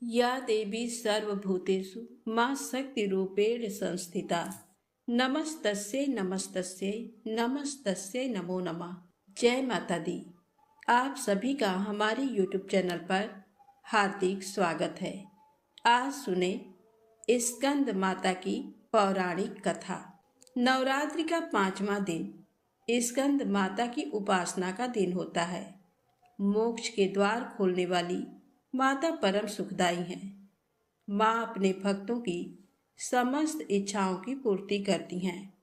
या देवी सर्वभूतेषु मां शक्तिरूपेण संस्थिता। नमस्तस्यै नमस्तस्यै नमस्तस्यै नमो नमः। जय माता दी। आप सभी का हमारे YouTube चैनल पर हार्दिक स्वागत है। आज सुने स्कंद माता की पौराणिक कथा। नवरात्रि का 5वां दिन स्कंद माता की उपासना का दिन होता है। मोक्ष के द्वार खोलने वाली माता परम सुखदाई हैं। माँ अपने भक्तों की समस्त इच्छाओं की पूर्ति करती हैं।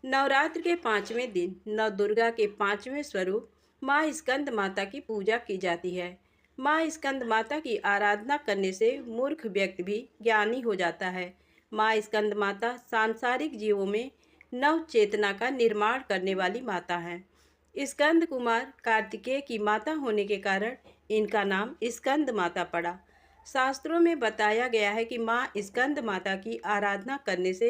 नवरात्र के 5वें दिन नव दुर्गा के 5वें स्वरूप माँ स्कंद माता की पूजा की जाती है। माँ स्कंद माता की आराधना करने से मूर्ख व्यक्ति भी ज्ञानी हो जाता है। माँ स्कंद माता सांसारिक जीवों में नव चेतना का निर्माण करने वाली माता है। स्कंद कुमार कार्तिकेय की माता होने के कारण इनका नाम स्कंद माता पड़ा। शास्त्रों में बताया गया है कि माँ स्कंद माता की आराधना करने से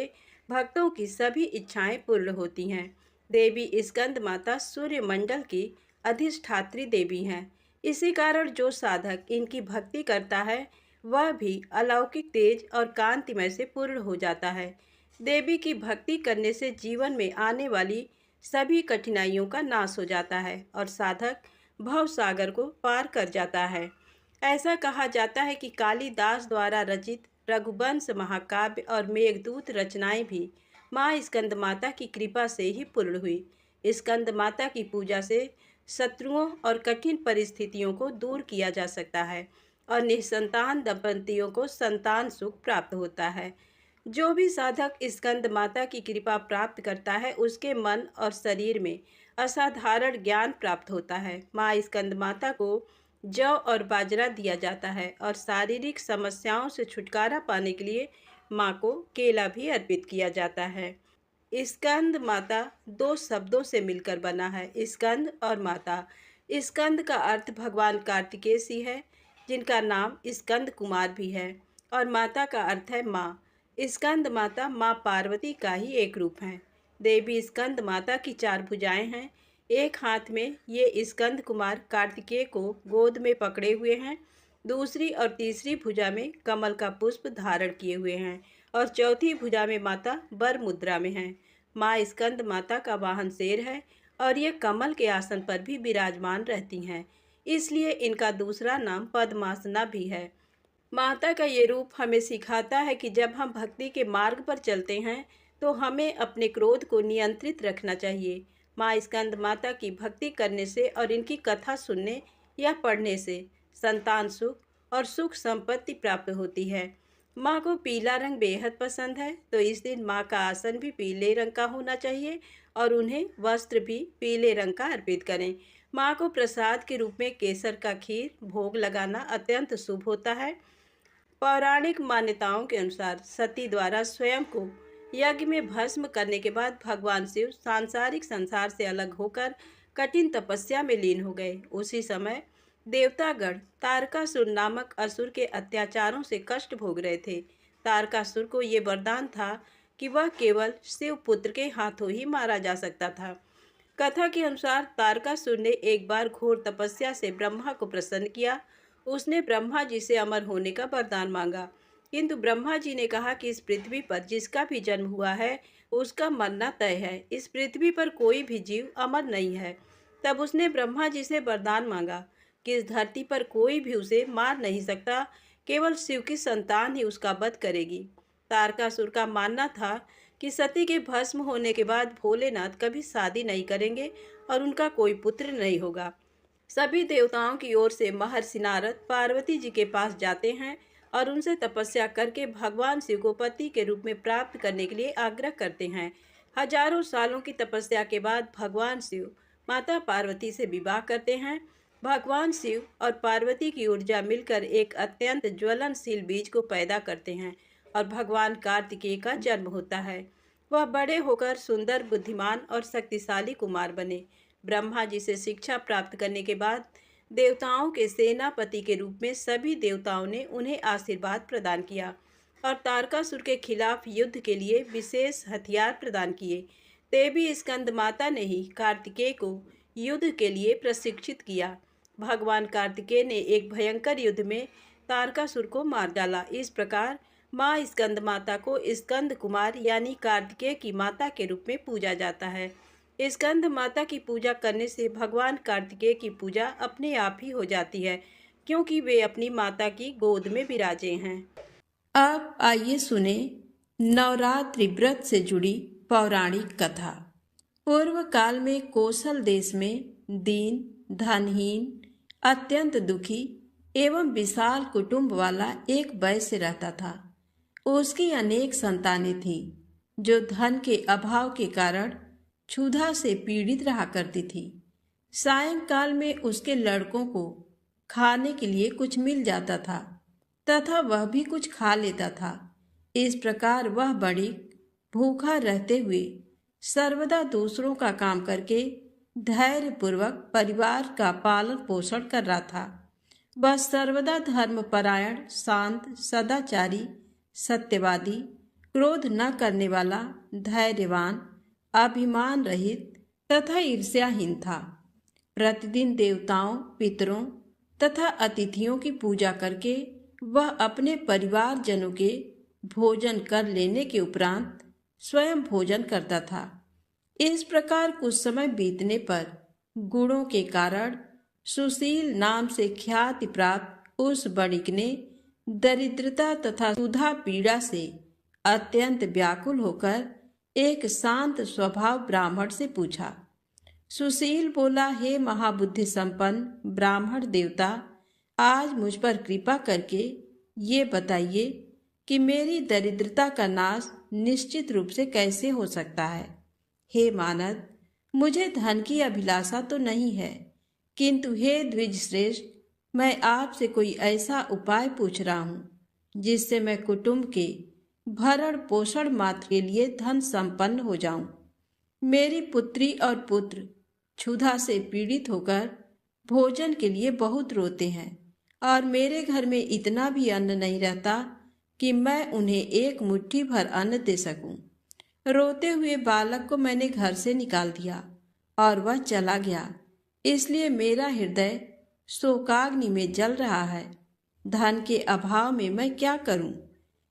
भक्तों की सभी इच्छाएं पूर्ण होती हैं। देवी स्कंद माता सूर्य मंडल की अधिष्ठात्री देवी हैं। इसी कारण जो साधक इनकी भक्ति करता है वह भी अलौकिक तेज और कांतिमय से पूर्ण हो जाता है। देवी की भक्ति करने से जीवन में आने वाली सभी कठिनाइयों का नाश हो जाता है और साधक भव सागर को पार कर जाता है। ऐसा कहा जाता है कि कालिदास द्वारा रचित रघुवंश महाकाव्य और मेघदूत रचनाएं भी माँ स्कंद माता की कृपा से ही पूर्ण हुई। स्कंद माता की पूजा से शत्रुओं और कठिन परिस्थितियों को दूर किया जा सकता है और निसंतान दंपतियों को संतान सुख प्राप्त होता है। जो भी साधक स्कंद माता की कृपा प्राप्त करता है उसके मन और शरीर में असाधारण ज्ञान प्राप्त होता है। माँ स्कंद माता को जौ और बाजरा दिया जाता है और शारीरिक समस्याओं से छुटकारा पाने के लिए माँ को केला भी अर्पित किया जाता है। स्कंद माता दो शब्दों से मिलकर बना है, स्कंद और माता। स्कंद का अर्थ भगवान कार्तिकेय ही है, जिनका नाम स्कंद कुमार भी है, और माता का अर्थ है माँ। स्कंद माता माँ पार्वती का ही एक रूप है। देवी स्कंद माता की 4 भुजाएं हैं। एक हाथ में ये स्कंद कुमार कार्तिकेय को गोद में पकड़े हुए हैं, दूसरी और तीसरी भुजा में कमल का पुष्प धारण किए हुए हैं और चौथी भुजा में माता बर मुद्रा में है। माँ स्कंद माता का वाहन शेर है और ये कमल के आसन पर भी विराजमान रहती हैं, इसलिए इनका दूसरा नाम पद्मासना भी है। माता का ये रूप हमें सिखाता है कि जब हम भक्ति के मार्ग पर चलते हैं तो हमें अपने क्रोध को नियंत्रित रखना चाहिए। माँ स्कंद माता की भक्ति करने से और इनकी कथा सुनने या पढ़ने से संतान सुख और सुख संपत्ति प्राप्त होती है। माँ को पीला रंग बेहद पसंद है, तो इस दिन माँ का आसन भी पीले रंग का होना चाहिए और उन्हें वस्त्र भी पीले रंग का अर्पित करें। माँ को प्रसाद के रूप में केसर का खीर भोग लगाना अत्यंत शुभ होता है। पौराणिक मान्यताओं के अनुसार सती द्वारा स्वयं को यज्ञ में भस्म करने के बाद भगवान शिव सांसारिक संसार से अलग होकर कठिन तपस्या में लीन हो गए। उसी समय देवतागण तारकासुर नामक असुर के अत्याचारों से कष्ट भोग रहे थे। तारकासुर को ये वरदान था कि वह केवल शिव पुत्र के हाथों ही मारा जा सकता था। कथा के अनुसार तारकासुर ने एक बार घोर तपस्या से ब्रह्मा को प्रसन्न किया। उसने ब्रह्मा जी से अमर होने का वरदान मांगा, किंतु ब्रह्मा जी ने कहा कि इस पृथ्वी पर जिसका भी जन्म हुआ है उसका मरना तय है। इस पृथ्वी पर कोई भी जीव अमर नहीं है। तब उसने ब्रह्मा जी से वरदान मांगा कि इस धरती पर कोई भी उसे मार नहीं सकता, केवल शिव की संतान ही उसका वध करेगी। तारकासुर का मानना था कि सती के भस्म होने के बाद भोलेनाथ कभी शादी नहीं करेंगे और उनका कोई पुत्र नहीं होगा। सभी देवताओं की ओर से महर्षि नारद पार्वती जी के पास जाते हैं और उनसे तपस्या करके भगवान शिव को पति के रूप में प्राप्त करने के लिए आग्रह करते हैं। हजारों सालों की तपस्या के बाद भगवान शिव माता पार्वती से विवाह करते हैं। भगवान शिव और पार्वती की ऊर्जा मिलकर एक अत्यंत ज्वलनशील बीज को पैदा करते हैं और भगवान कार्तिकेय का जन्म होता है। वह बड़े होकर सुंदर, बुद्धिमान और शक्तिशाली कुमार बने। ब्रह्मा जी से शिक्षा प्राप्त करने के बाद देवताओं के सेनापति के रूप में सभी देवताओं ने उन्हें आशीर्वाद प्रदान किया और तारकासुर के खिलाफ युद्ध के लिए विशेष हथियार प्रदान किए। देवी स्कंद माता ने ही कार्तिकेय को युद्ध के लिए प्रशिक्षित किया। भगवान कार्तिकेय ने एक भयंकर युद्ध में तारकासुर को मार डाला। इस प्रकार माँ स्कंद माता को स्कंद कुमार यानी कार्तिकेय की माता के रूप में पूजा जाता है। स्कंद माता की पूजा करने से भगवान कार्तिकेय की पूजा अपने आप ही हो जाती है, क्योंकि वे अपनी माता की गोद में विराजे हैं। अब आइए सुने नवरात्रि व्रत से जुड़ी पौराणिक कथा। पूर्व काल में कौशल देश में दीन, धनहीन, अत्यंत दुखी एवं विशाल कुटुंब वाला एक वैश्य रहता था। उसकी अनेक संतानें थीं, जो धन के अभाव के कारण क्षुधा से पीड़ित रहा करती थी। सायंकाल में उसके लड़कों को खाने के लिए कुछ मिल जाता था तथा वह भी कुछ खा लेता था। इस प्रकार वह बड़ी भूखा रहते हुए सर्वदा दूसरों का काम करके धैर्यपूर्वक परिवार का पालन पोषण कर रहा था। वह सर्वदा धर्मपरायण, शांत, सदाचारी, सत्यवादी, क्रोध न करने वाला, धैर्यवान, अभिमान रहित तथा ईर्ष्याहीन था। प्रतिदिन देवताओं, पितरों तथा अतिथियों की पूजा करके वह अपने परिवारजनों के भोजन कर लेने के उपरांत स्वयं भोजन करता था। इस प्रकार कुछ समय बीतने पर गुणों के कारण सुशील नाम से ख्याति प्राप्त उस वणिक ने दरिद्रता तथा क्षुधा पीड़ा से अत्यंत व्याकुल होकर एक शांत स्वभाव ब्राह्मण से पूछा। सुशील बोला, हे महाबुद्धि संपन्न ब्राह्मण देवता, आज मुझ पर कृपा करके ये बताइए कि मेरी दरिद्रता का नाश निश्चित रूप से कैसे हो सकता है। हे मानद, मुझे धन की अभिलाषा तो नहीं है, किंतु हे द्विज श्रेष्ठ, मैं आपसे कोई ऐसा उपाय पूछ रहा हूँ जिससे मैं कुटुंब के भरण पोषण मात्र के लिए धन संपन्न हो जाऊं। मेरी पुत्री और पुत्र क्षुधा से पीड़ित होकर भोजन के लिए बहुत रोते हैं और मेरे घर में इतना भी अन्न नहीं रहता कि मैं उन्हें एक मुट्ठी भर अन्न दे सकूं। रोते हुए बालक को मैंने घर से निकाल दिया और वह चला गया, इसलिए मेरा हृदय शोकाग्नि में जल रहा है। धन के अभाव में मैं क्या करूं?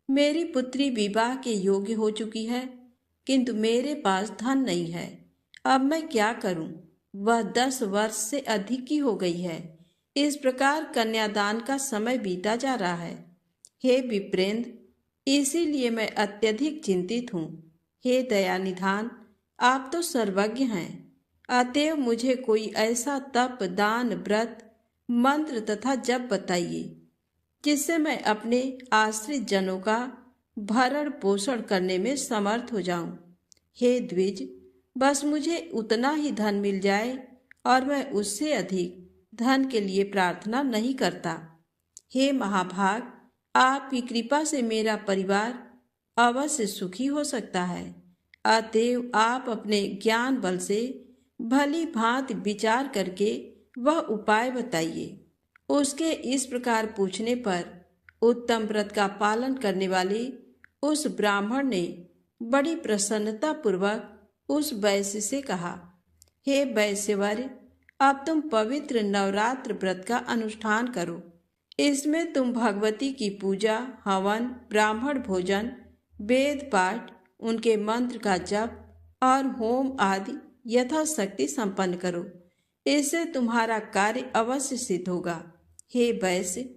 मेरी पुत्री विवाह के योग्य हो चुकी है, किंतु मेरे पास धन नहीं है। अब मैं क्या करूं? वह 10 वर्ष से अधिक की हो गई है। इस प्रकार कन्यादान का समय बीता जा रहा है। हे विप्रेंद्र, इसीलिए मैं अत्यधिक चिंतित हूँ। हे दयानिधान, आप तो सर्वज्ञ हैं, अतएव मुझे कोई ऐसा तप, दान, व्रत, मंत्र तथा जप बताइए जिससे मैं अपने आश्रित जनों का भरण पोषण करने में समर्थ हो जाऊं। हे द्विज, बस मुझे उतना ही धन मिल जाए और मैं उससे अधिक धन के लिए प्रार्थना नहीं करता। हे महाभाग, आपकी कृपा से मेरा परिवार अवश्य सुखी हो सकता है। अतएव आप अपने ज्ञान बल से भली भांति विचार करके वह उपाय बताइए। उसके इस प्रकार पूछने पर उत्तम व्रत का पालन करने वाले उस ब्राह्मण ने बड़ी प्रसन्नता पूर्वक उस वैश्य से कहा, हे वैश्यवर्य, अब तुम पवित्र नवरात्र व्रत का अनुष्ठान करो। इसमें तुम भगवती की पूजा, हवन, ब्राह्मण भोजन, वेद पाठ, उनके मंत्र का जप और होम आदि यथाशक्ति संपन्न करो। इससे तुम्हारा कार्य अवश्य सिद्ध होगा। हे वैश्य,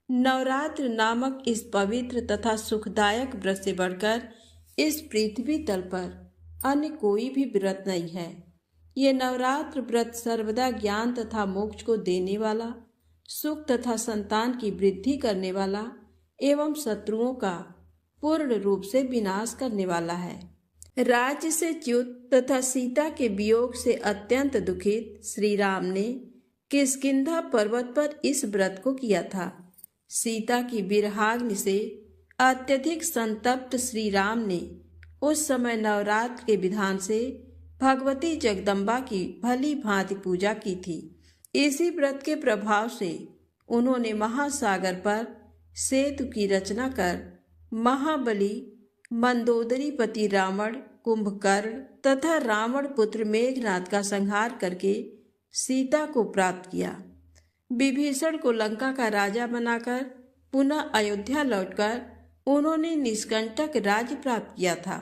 नवरात्र नामक इस पवित्र तथा सुखदायक व्रत से बढ़कर इस पृथ्वी तल पर अन्य कोई भी व्रत नहीं है। ये नवरात्र व्रत सर्वदा ज्ञान तथा मोक्ष को देने वाला, सुख तथा संतान की वृद्धि करने वाला एवं शत्रुओं का पूर्ण रूप से विनाश करने वाला है। राज्य से च्युत तथा सीता के वियोग से अत्यंत दुखित श्री राम ने किष्किंधा पर्वत पर इस व्रत को किया था। सीता की विरहाग्नि से अत्यधिक संतप्त श्री राम ने उस समय नवरात्र के विधान से भगवती जगदम्बा की भली भांति पूजा की थी। इसी व्रत के प्रभाव से उन्होंने महासागर पर सेतु की रचना कर महाबली मंदोदरीपति रावण, कुंभकर्ण तथा रावण पुत्र मेघनाद का संहार करके सीता को प्राप्त किया। विभीषण को लंका का राजा बनाकर पुनः अयोध्या लौटकर उन्होंने निष्कंटक राज्य प्राप्त किया था।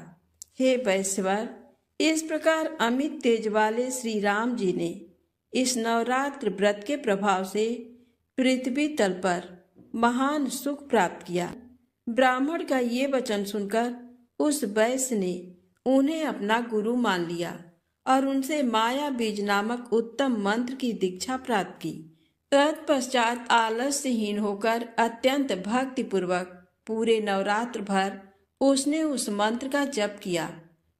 हे वैश्वर, इस प्रकार अमित तेज वाले श्री राम जी ने इस नवरात्र व्रत के प्रभाव से पृथ्वी तल पर महान सुख प्राप्त किया। ब्राह्मण का ये वचन सुनकर उस वैश्य ने उन्हें अपना गुरु मान लिया और उनसे माया बीज नामक उत्तम मंत्र की दीक्षा प्राप्त की। तत्पश्चात आलस्यहीन होकर अत्यंत भक्ति पूर्वक पूरे नवरात्र भर उसने उस मंत्र का जप किया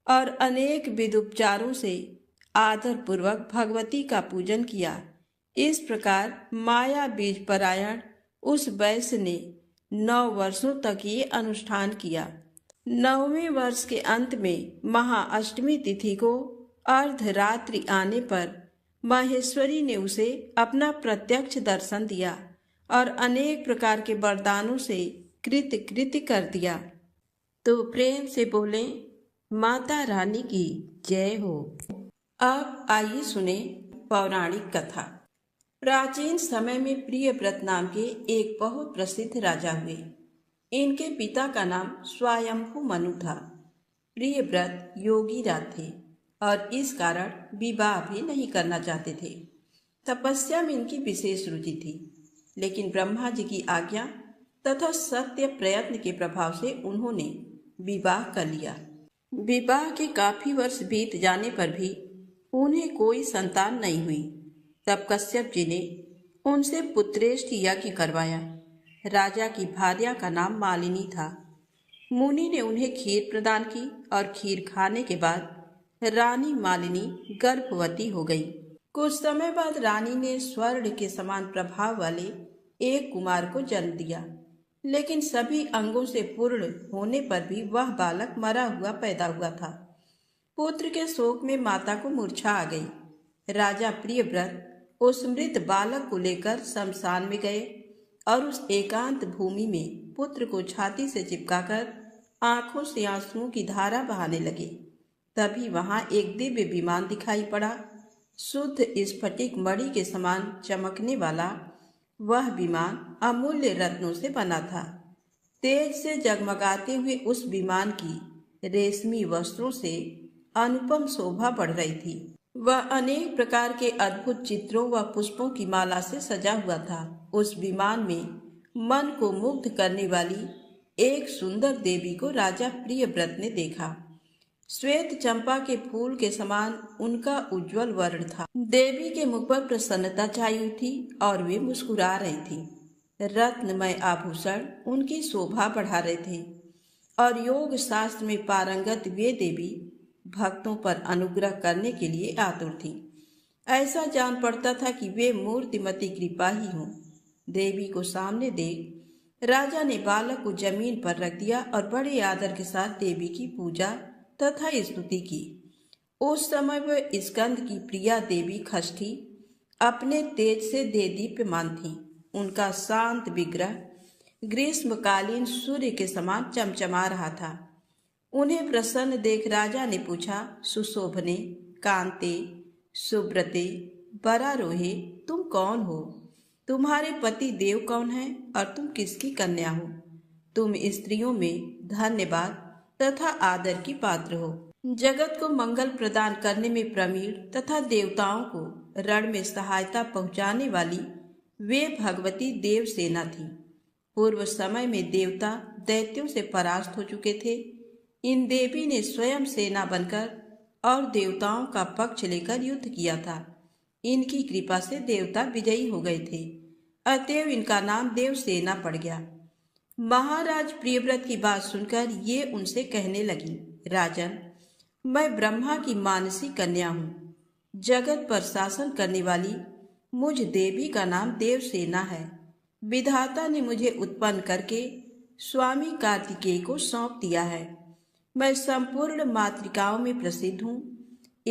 और अनेक विध उपचारों से आदर पूर्वक भगवती का पूजन किया। इस प्रकार माया बीज परायण उस वैश्य ने 9 वर्षों तक ये अनुष्ठान किया। 9वें वर्ष के अंत में महाअष्टमी तिथि को अर्धरात्रि आने पर माहेश्वरी ने उसे अपना प्रत्यक्ष दर्शन दिया और अनेक प्रकार के वरदानों से कृत कर दिया। तो प्रेम से बोले माता रानी की जय हो। अब आइए सुने पौराणिक कथा। प्राचीन समय में प्रियव्रत नाम के एक बहुत प्रसिद्ध राजा हुए। इनके पिता का नाम स्वयंभू मनु था। प्रियव्रत योगी राज थे और इस कारण विवाह भी नहीं करना चाहते थे। तपस्या में इनकी विशेष रुचि थी, लेकिन ब्रह्मा जी की आज्ञा तथा सत्य प्रयत्न के प्रभाव से उन्होंने विवाह कर लिया। विवाह के काफी वर्ष बीत जाने पर भी उन्हें कोई संतान नहीं हुई। तब कश्यप जी ने उनसे पुत्रेष्ट यज्ञ करवाया। राजा की भार्या का नाम मालिनी था। मुनि ने उन्हें खीर प्रदान की और खीर खाने के बाद रानी मालिनी गर्भवती हो गई। कुछ समय बाद रानी ने स्वर्ण के समान प्रभाव वाले एक कुमार को जन्म दिया, लेकिन सभी अंगों से पूर्ण होने पर भी वह बालक मरा हुआ पैदा हुआ था। पुत्र के शोक में माता को मूर्छा आ गई। राजा प्रियव्रत उस मृत बालक को लेकर शमशान में गए और उस एकांत भूमि में पुत्र को छाती से चिपकाकर आंखों से आंसुओं की धारा बहाने लगे। तभी वहां एक दिव्य विमान दिखाई पड़ा। शुद्ध स्फटिक मणि के समान चमकने वाला वह विमान अमूल्य रत्नों से बना था। तेज से जगमगाते हुए उस विमान की रेशमी वस्त्रों से अनुपम शोभा बढ़ रही थी। वह अनेक प्रकार के अद्भुत चित्रों व पुष्पों की माला से सजा हुआ था। उस विमान में मन को मुग्ध करने वाली एक सुंदर देवी को राजा प्रियव्रत ने देखा। श्वेत चंपा के फूल के समान उनका उज्जवल वर्ण था। देवी के मुख पर प्रसन्नता छाई हुई थी और वे मुस्कुरा रही थी। रत्नमय आभूषण उनकी शोभा बढ़ा रहे थे और योग शास्त्र में पारंगत वे देवी भक्तों पर अनुग्रह करने के लिए आतुर थी। ऐसा जान पड़ता था कि वे मूर्तिमती कृपा ही हों। देवी को सामने देख राजा ने बालक को जमीन पर रख दिया और बड़े आदर के साथ देवी की पूजा तथा स्तुति की। उस समय वह स्कंद की प्रिया देवी खष्ठी अपने तेज से देदीप्यमान थी। उनका शांत विग्रह ग्रीष्मकालीन सूर्य के समान चमचमा रहा था। उन्हें प्रसन्न देख राजा ने पूछा, सुशोभने, कांते, सुब्रते, बरारोहे, तुम कौन हो? तुम्हारे पति देव कौन है और तुम किसकी कन्या हो? तुम स्त्रियों में धन्यवाद तथा आदर की पात्र हो। जगत को मंगल प्रदान करने में प्रवीण तथा देवताओं को रण में सहायता पहुंचाने वाली वे भगवती देवसेना थी। पूर्व समय में देवता दैत्यों से परास्त हो चुके थे। इन देवी ने स्वयं सेना बनकर और देवताओं का पक्ष लेकर युद्ध किया था। इनकी कृपा से देवता विजयी हो गए थे, अतएव इनका नाम देवसेना पड़ गया। महाराज प्रियव्रत की बात सुनकर ये उनसे कहने लगी, राजन, मैं ब्रह्मा की मानसी कन्या हूँ। जगत पर शासन करने वाली मुझ देवी का नाम देवसेना है। विधाता ने मुझे उत्पन्न करके स्वामी कार्तिकेय को सौंप दिया है। मैं संपूर्ण मातृकाओं में प्रसिद्ध हूँ।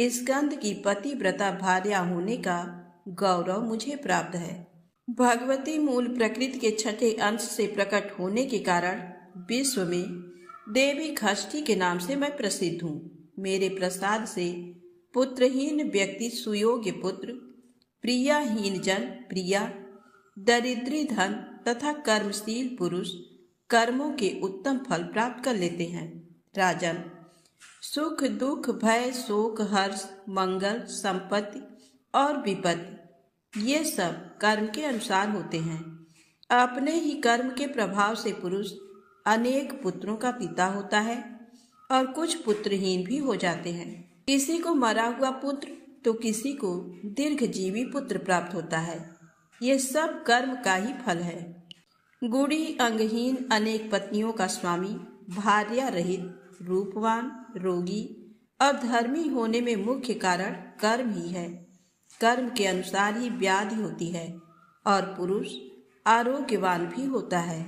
स्कंद की पतिव्रता भार्या होने का गौरव मुझे प्राप्त है। भगवती मूल प्रकृति के छठे अंश से प्रकट होने के कारण विश्व में देवी खष्ठी के नाम से मैं प्रसिद्ध हूँ। मेरे प्रसाद से पुत्रहीन व्यक्ति सुयोग्य पुत्र, प्रियाहीन जन प्रिया, दरिद्री धन तथा कर्मशील पुरुष कर्मों के उत्तम फल प्राप्त कर लेते हैं। राजन, सुख दुख भय शोक हर्ष मंगल संपत्ति और विपत्ति ये सब कर्म के अनुसार होते हैं। अपने ही कर्म के प्रभाव से पुरुष अनेक पुत्रों का पिता होता है और कुछ पुत्रहीन भी हो जाते हैं। किसी को मरा हुआ पुत्र तो किसी को दीर्घजीवी पुत्र प्राप्त होता है। ये सब कर्म का ही फल है। गुड़ी अंगहीन अनेक पत्नियों का स्वामी, भार्या रहित, रूपवान, रोगी और धर्मी होने में मुख्य कारण कर्म ही है। कर्म के अनुसार ही व्याधि होती है और पुरुष आरोग्यवान भी होता है।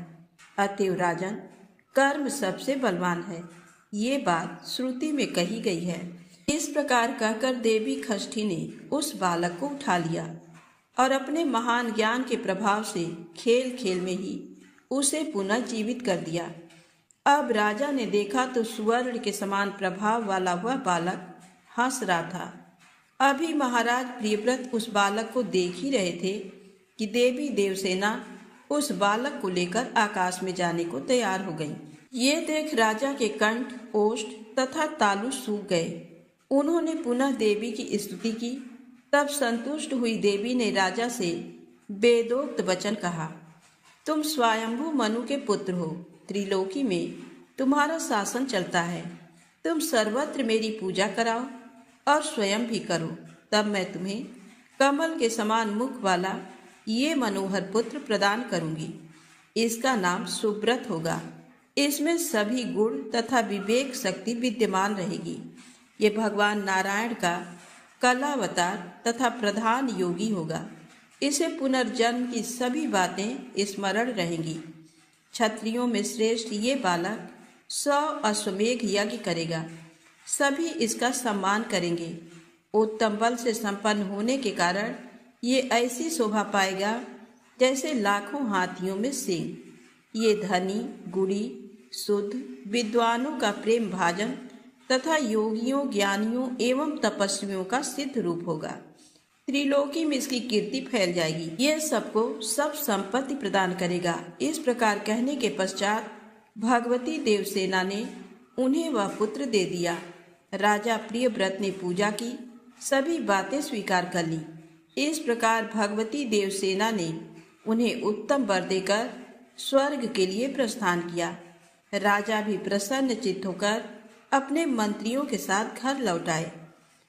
अतएव राजन, कर्म सबसे बलवान है। ये बात श्रुति में कही गई है। इस प्रकार कहकर देवी खष्ठी ने उस बालक को उठा लिया और अपने महान ज्ञान के प्रभाव से खेल खेल में ही उसे पुनः जीवित कर दिया। अब राजा ने देखा तो सुवर्ण के समान प्रभाव वाला वह बालक हंस रहा था। अभी महाराज प्रियव्रत उस बालक को देख ही रहे थे कि देवी देवसेना उस बालक को लेकर आकाश में जाने को तैयार हो गई। ये देख राजा के कंठ, ओष्ठ तथा तालु सूख गए। उन्होंने पुनः देवी की स्तुति की। तब संतुष्ट हुई देवी ने राजा से वेदोक्त वचन कहा, तुम स्वयंभू मनु के पुत्र हो। त्रिलोकी में तुम्हारा शासन चलता है। तुम सर्वत्र मेरी पूजा कराओ और स्वयं भी करो, तब मैं तुम्हें कमल के समान मुख वाला ये मनोहर पुत्र प्रदान करूंगी। इसका नाम सुब्रत होगा। इसमें सभी गुण तथा विवेक शक्ति विद्यमान रहेगी। ये भगवान नारायण का कलावतार तथा प्रधान योगी होगा। इसे पुनर्जन्म की सभी बातें स्मरण रहेंगी। क्षत्रियों में श्रेष्ठ ये बालक 100 अश्वमेघ यज्ञ करेगा। सभी इसका सम्मान करेंगे। उत्तम बल से संपन्न होने के कारण ये ऐसी शोभा पाएगा जैसे लाखों हाथियों में सिंह। ये धनी, गुणी, शुद्ध, विद्वानों का प्रेम भाजन तथा योगियों, ज्ञानियों एवं तपस्वियों का सिद्ध रूप होगा। त्रिलोकी में इसकी कीर्ति फैल जाएगी। ये सबको सब संपत्ति प्रदान करेगा। इस प्रकार कहने के पश्चात भगवती देवसेना ने उन्हें वह पुत्र दे दिया। राजा प्रियव्रत ने पूजा की, सभी बातें स्वीकार कर ली। इस प्रकार भगवती देवसेना ने उन्हें उत्तम वर देकर स्वर्ग के लिए प्रस्थान किया। राजा भी प्रसन्न चित्त होकर अपने मंत्रियों के साथ घर लौट आए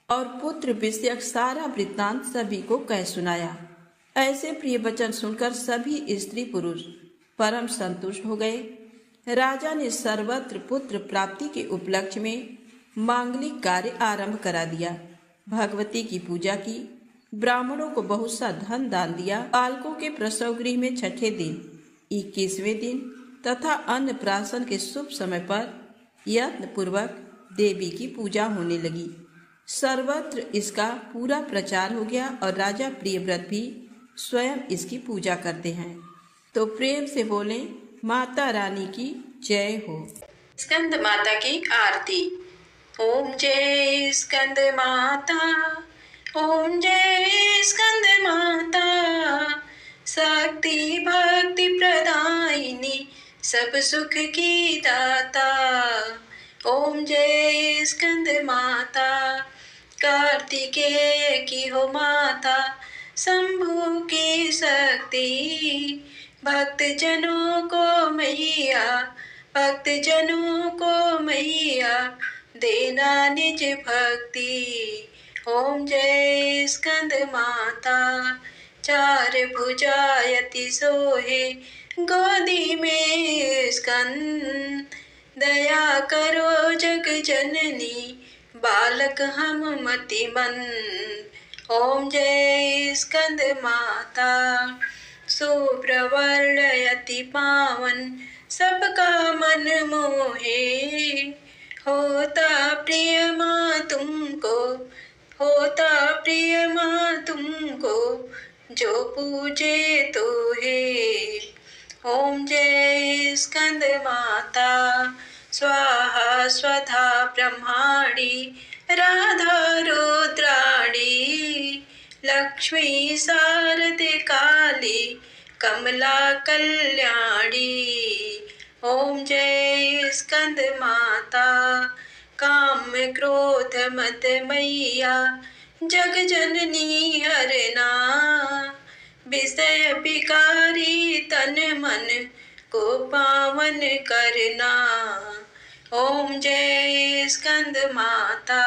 और पुत्र विषयक सारा वृत्तांत सभी को कह सुनाया। ऐसे प्रिय वचन सुनकर सभी स्त्री पुरुष परम संतुष्ट हो गए। राजा ने सर्वत्र पुत्र प्राप्ति के उपलक्ष्य में मांगलिक कार्य आरंभ करा दिया। भगवती की पूजा की, ब्राह्मणों को बहुत सा धन दान दिया। बालकों के प्रसव गृह में छठे दिन, 21वें दिन तथा अन्नप्राशन के शुभ समय पर यत्न पूर्वक देवी की पूजा होने लगी। सर्वत्र इसका पूरा प्रचार हो गया और राजा प्रियव्रत भी स्वयं इसकी पूजा करते हैं। तो प्रेम से बोले, माता रानी की जय हो। स्कंद माता की आरती। ओम जय स्कंद माता, ओम जय स्कंद माता, शक्ति भक्ति प्रदायिनी, सब सुख की दाता। ओम जय स्कंद माता, कार्तिकेय की हो माता, शंभु की शक्ति, भक्त जनों को मैया, भक्त जनों को मैया, देना निज भक्ति। ओम जय स्कंद माता, चार भुजायति सोहे, गोदी में स्कंद, दया करो जग जननी, बालक हम मतिमंद। ओम जय स्कंद माता, शुभ्रवर्णयति पावन, सबका मन मोहे, होता प्रिय माँ तुमको, होता प्रिय माँ तुमको, जो पूजे तो है। ओम जय स्कंद माता, स्वाहा स्वधा ब्रह्माणी, राधा रुद्राणी, लक्ष्मी शारदे काली, कमला कल्याणी। ओम जय स्कंद माता, काम क्रोध मद मैया, जग जननी हरना। विषय विकारी तन मन को पावन करना। ओम जय स्कंद माता।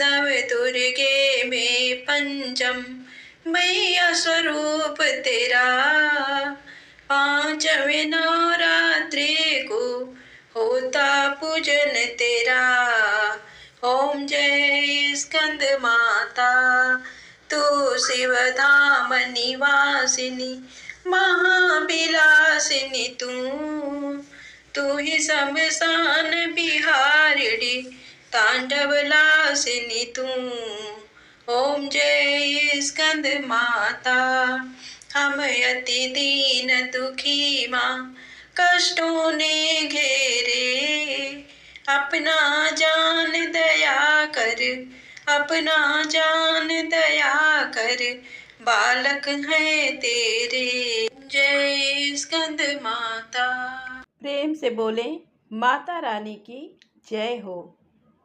नव दुर्गे में पंचम मैया स्वरूप तेरा, पांचवें नवरात्रि को होता पूजन तेरा। ओम जय स्कंद माता। तू शिव धाम निवासिनी, महाविलासिनी तू ही शमशान बिहारिणी, तांडव लासिनी तू। ओम जय स्कंद माता। हम अति दीन दुखी माँ, कष्टों ने घेरे, अपना जान दया कर, अपना जान दया कर, बालक है तेरे। जय स्कंद माता। प्रेम से बोले माता रानी की जय हो।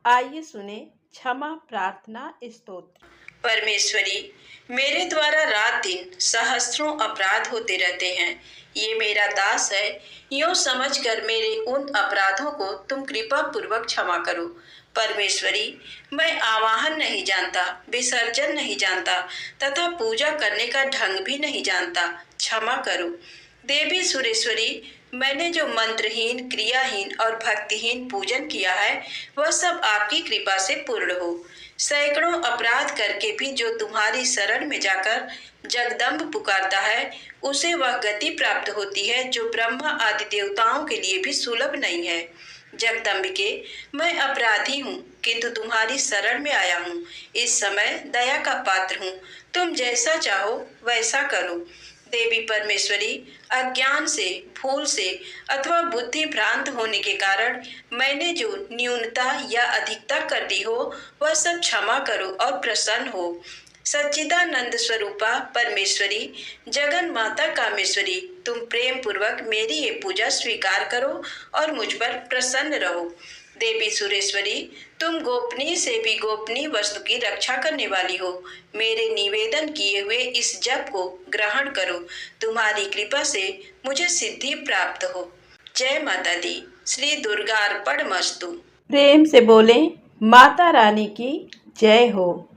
आइए सुने क्षमा प्रार्थना स्तोत्र। परमेश्वरी, मेरे द्वारा रात दिन सहस्त्रों अपराध होते रहते हैं। ये मेरा दास है, यूं समझकर मेरे उन अपराधों को तुम कृपा पूर्वक क्षमा करो। परमेश्वरी, मैं आवाहन नहीं जानता, विसर्जन नहीं जानता तथा पूजा करने का ढंग भी नहीं जानता, क्षमा करो। देवी सुरेश्वरी, मैंने जो मंत्रहीन, क्रियाहीन और भक्तिहीन पूजन किया है वह सब आपकी कृपा से पूर्ण हो। सैकड़ों अपराध करके भी जो तुम्हारी शरण में जाकर जगदम्ब पुकारता है उसे वह गति प्राप्त होती है जो ब्रह्मा आदि देवताओं के लिए भी सुलभ नहीं है। जगदम्बिके, मैं अपराधी हूँ किंतु तुम्हारी शरण में आया हूँ। इस समय दया का पात्र हूँ, तुम जैसा चाहो वैसा करो। देवी परमेश्वरी, अज्ञान से, भूल से अथवा बुद्धि भ्रांत होने के कारण मैंने जो न्यूनता या अधिकता कर दी हो वह सब क्षमा करो और प्रसन्न हो। सच्चिदानंद स्वरूपा परमेश्वरी, जगन माता कामेश्वरी, तुम प्रेम पूर्वक मेरी ये पूजा स्वीकार करो और मुझ पर प्रसन्न रहो। देवी सुरेश्वरी, तुम गोपनीय से भी गोपनीय वस्तु की रक्षा करने वाली हो। मेरे निवेदन किए हुए इस जप को ग्रहण करो। तुम्हारी कृपा से मुझे सिद्धि प्राप्त हो। जय माता दी। श्री दुर्गा अर्पणमस्तु। प्रेम से बोले माता रानी की जय हो।